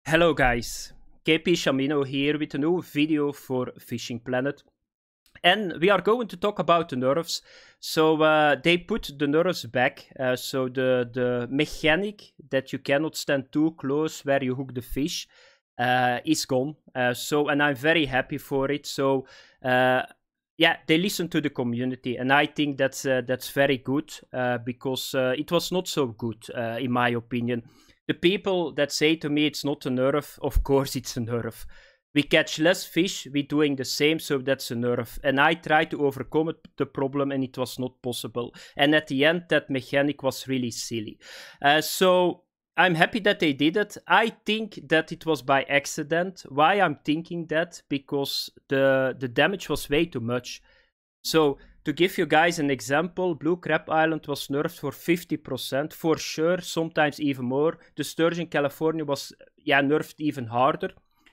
Hello guys, KP Shamino here with a new video for Fishing Planet. And we are going to talk about the nerfs. So they put the nerfs back. So the mechanic that you cannot stand too close where you hook the fish is gone. And I'm very happy for it. So yeah, they listen to the community, and I think that's very good because it was not so good in my opinion. The people that say to me it's not a nerf, of course it's a nerf. We catch less fish, we're doing the same, so that's a nerf. And I tried to overcome the problem and it was not possible. And at the end, that mechanic was really silly. So I'm happy that they did it. I think that it was by accident. Why I'm thinking that? Because the damage was way too much. So to give you guys an example, Blue Crab Island was nerfed for 50%, for sure, sometimes even more. The Sturgeon California was nerfed even harder.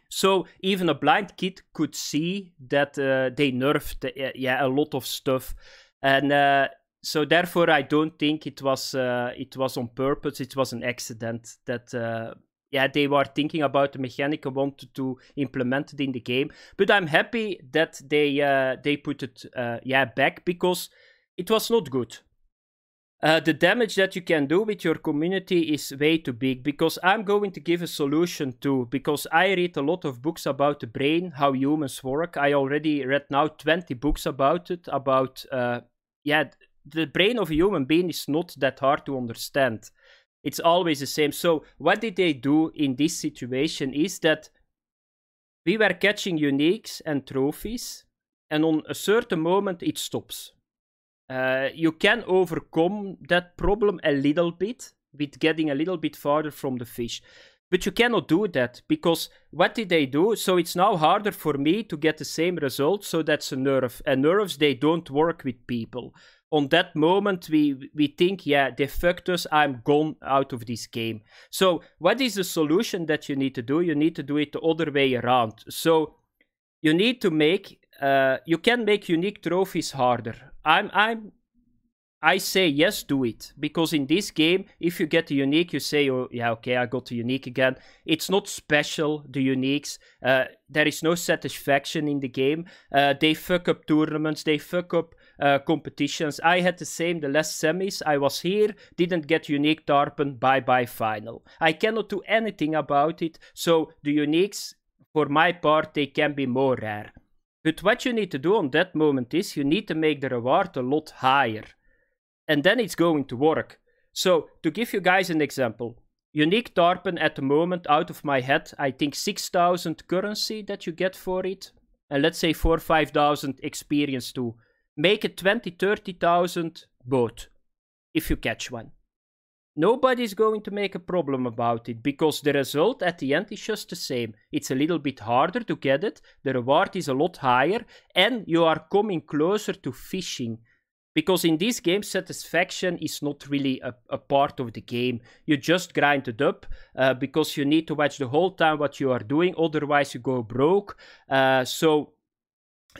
So even a blind kid could see that they nerfed a lot of stuff. And so therefore I don't think it was on purpose, it was an accident that they were thinking about the mechanic and wanted to implement it in the game. But I'm happy that they put it back because it was not good. The damage that you can do with your community is way too big, because I'm going to give a solution too, because I read a lot of books about the brain, how humans work. I already read now 20 books about it, about, the brain of a human being is not that hard to understand. It's always the same. So what did they do in this situation is that we were catching uniques and trophies, and on a certain moment it stops. You can overcome that problem a little bit with getting a little bit farther from the fish. But you cannot do that, because what did they do? So it's now harder for me to get the same result, so that's a nerf. And nerfs, they don't work with people. On that moment, we think, yeah, they fucked us, I'm gone out of this game. So what is the solution that you need to do? You need to do it the other way around. So you need to make, you can make unique trophies harder. I say yes, do it. Because in this game, if you get a unique, you say, oh, yeah, okay, I got a unique again. It's not special, the uniques. There is no satisfaction in the game. They fuck up tournaments, they fuck up competitions. I had the same the last semis. I was here, didn't get unique tarpon, bye-bye final. I cannot do anything about it. So the uniques, for my part, they can be more rare. But what you need to do on that moment is you need to make the reward a lot higher. And then it's going to work. So, to give you guys an example. Unique tarpon at the moment, out of my head, I think 6,000 currency that you get for it. And let's say 4,000 or 5,000 experience too. Make it 20,000, 30,000 both. If you catch one. Nobody's going to make a problem about it, because the result at the end is just the same. It's a little bit harder to get it, the reward is a lot higher, and you are coming closer to fishing. Because in this game, satisfaction is not really a part of the game. You just grind it up, because you need to watch the whole time what you are doing, otherwise you go broke. So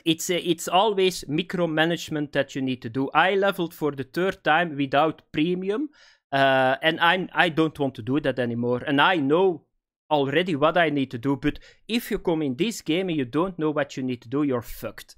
it's always micromanagement that you need to do. I leveled for the 3rd time without premium. And I don't want to do that anymore. And I know already what I need to do. But if you come in this game and you don't know what you need to do, you're fucked.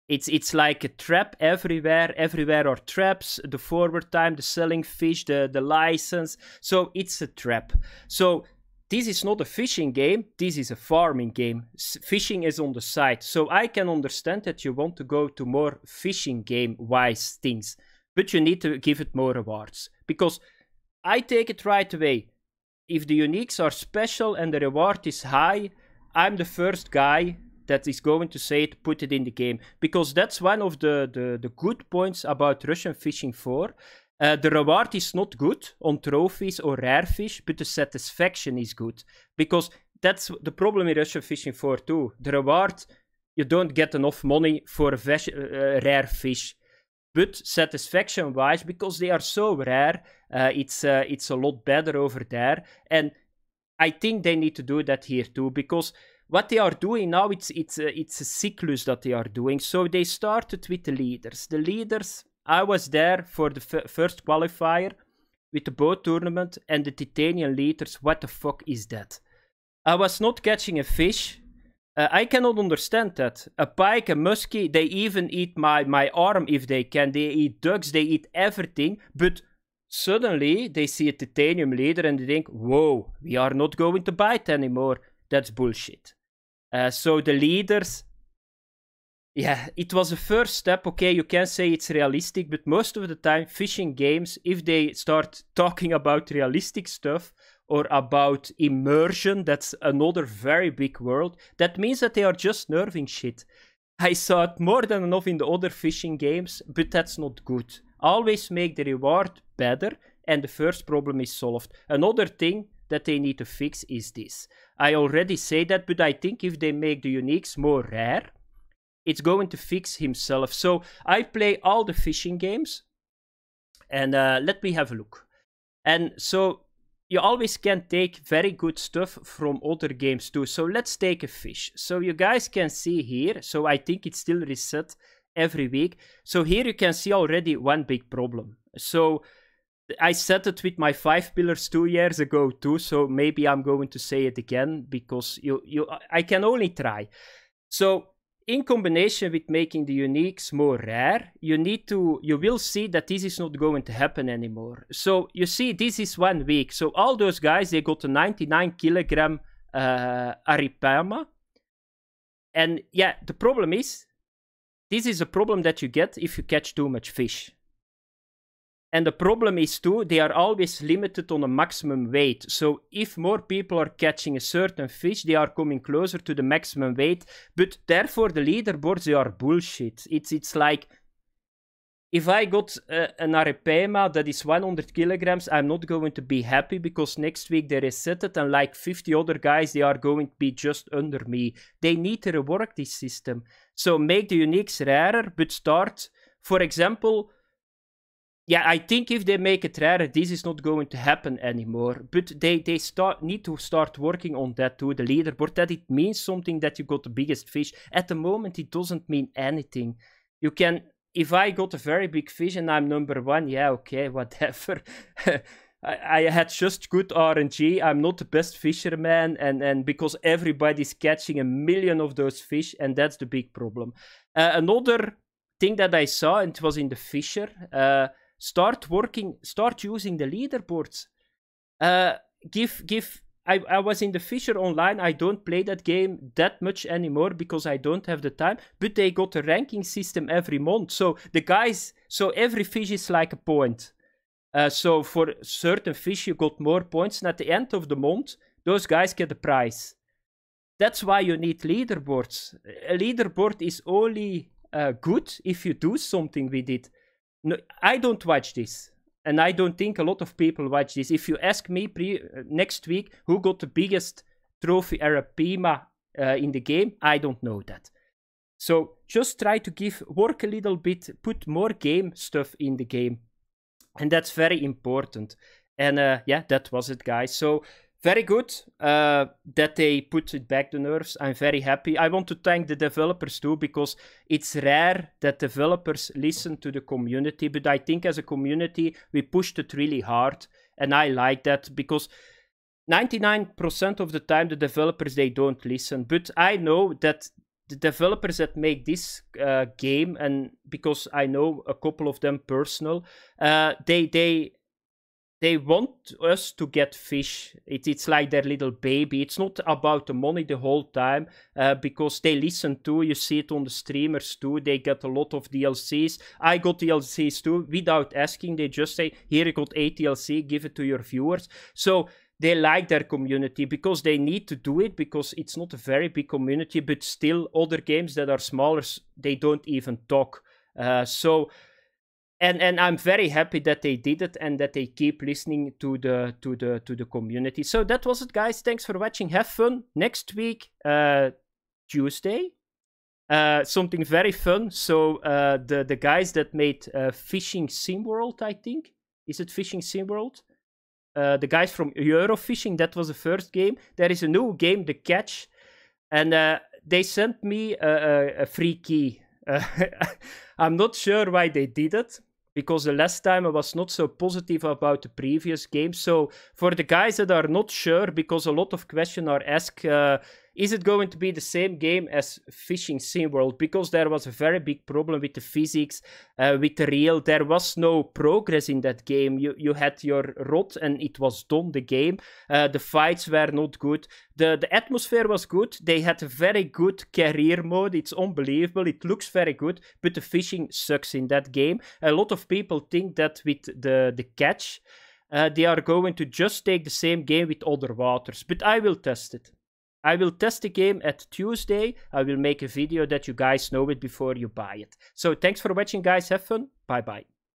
It's like a trap everywhere. Everywhere are traps. The forward time, the selling fish, the license. So it's a trap. So this is not a fishing game. This is a farming game. Fishing is on the side. So I can understand that you want to go to more fishing game-wise things. But you need to give it more rewards. Because I take it right away. If the uniques are special and the reward is high, I'm the first guy that is going to say it, put it in the game. Because that's one of the good points about Russian Fishing 4. The reward is not good on trophies or rare fish, but the satisfaction is good. Because that's the problem in Russian Fishing 4 too. The reward, you don't get enough money for a rare fish. But satisfaction-wise, because they are so rare, it's a lot better over there. And I think they need to do that here too, because what they are doing now, it's a cyclus that they are doing. So they started with the leaders. The leaders, I was there for the first qualifier with the boat tournament, and the titanium leaders. What the fuck is that? I was not catching a fish. I cannot understand that. A pike, a muskie, they even eat my arm if they can. They eat ducks, they eat everything. But suddenly, they see a titanium leader and they think, whoa, we are not going to bite anymore. That's bullshit. So the leaders... Yeah, it was a first step. Okay, you can say it's realistic, but most of the time, fishing games, if they start talking about realistic stuff or about immersion, that's another very big world, that means that they are just nerfing shit. I saw it more than enough in the other fishing games, but that's not good. Always make the reward better, and the first problem is solved. Another thing that they need to fix is this. I already say that, but I think if they make the uniques more rare, it's going to fix himself. So I play all the fishing games. And let me have a look. And so you always can take very good stuff from other games too. So let's take a fish. So you guys can see here. So I think it's still reset every week. So here you can see already one big problem. So I said it with my 5 pillars 2 years ago too. So maybe I'm going to say it again because I can only try. So in combination with making the uniques more rare, you will see that this is not going to happen anymore. So you see, this is 1 week. So all those guys, they got a 99 kilogram Aripama. And yeah, the problem is, this is a problem that you get if you catch too much fish. And the problem is too, they are always limited on a maximum weight. So if more people are catching a certain fish, they are coming closer to the maximum weight. But therefore the leaderboards, they are bullshit. It's like, if I got an Aripema that is 100 kilograms, I'm not going to be happy because next week they reset it and like 50 other guys, they are going to be just under me. They need to rework this system. So make the uniques rarer, but start, for example... Yeah, I think if they make it rarer, this is not going to happen anymore. But they need to start working on that too, the leaderboard, that it means something that you got the biggest fish. At the moment, it doesn't mean anything. You can, if I got a very big fish and I'm number 1, yeah, okay, whatever. I had just good RNG. I'm not the best fisherman, and because everybody's catching a million of those fish, and that's the big problem. Another thing that I saw, and it was in the Fisher, start using the leaderboards. I was in the Fisher Online. I don't play that game that much anymore because I don't have the time. But they got a ranking system every month. So the guys, so every fish is like a point. So for certain fish, you got more points. And at the end of the month, those guys get a prize. That's why you need leaderboards. A leaderboard is only good if you do something with it. No, I don't watch this, and I don't think a lot of people watch this. If you ask me next week who got the biggest trophy Arapima in the game, I don't know that. So just try to work a little bit, put more game stuff in the game, and that's very important. And yeah, that was it, guys. So very good that they put it back, the nerfs. I'm very happy. I want to thank the developers too, because it's rare that developers listen to the community. But I think as a community, we pushed it really hard. And I like that because 99% of the time, the developers, they don't listen. But I know that the developers that make this game, and because I know a couple of them personal, they want us to get fish. It's like their little baby. It's not about the money the whole time, because they listen too. You see it on the streamers too. They get a lot of DLCs. I got DLCs too without asking. They just say, here you got 8 DLC, give it to your viewers. So they like their community because they need to do it, because it's not a very big community, but still other games that are smaller, they don't even talk. And I'm very happy that they did it and that they keep listening to the community. So that was it, guys. Thanks for watching. Have fun. Next week, Tuesday, something very fun. So the guys that made Fishing SimWorld, I think. Is it Fishing SimWorld? The guys from Eurofishing, that was the first game. There is a new game, The Catch. And they sent me a free key. I'm not sure why they did it, because the last time I was not so positive about the previous game. So for the guys that are not sure, because a lot of questions are asked, is it going to be the same game as Fishing Sim World? Because there was a very big problem with the physics, with the reel. There was no progress in that game. You had your rod and it was done, the game. The fights were not good. The atmosphere was good. They had a very good career mode. It's unbelievable. It looks very good, but the fishing sucks in that game. A lot of people think that with the catch, they are going to just take the same game with other waters. But I will test it. I will test the game at Tuesday. I will make a video that you guys know it before you buy it. So thanks for watching, guys. Have fun. Bye-bye.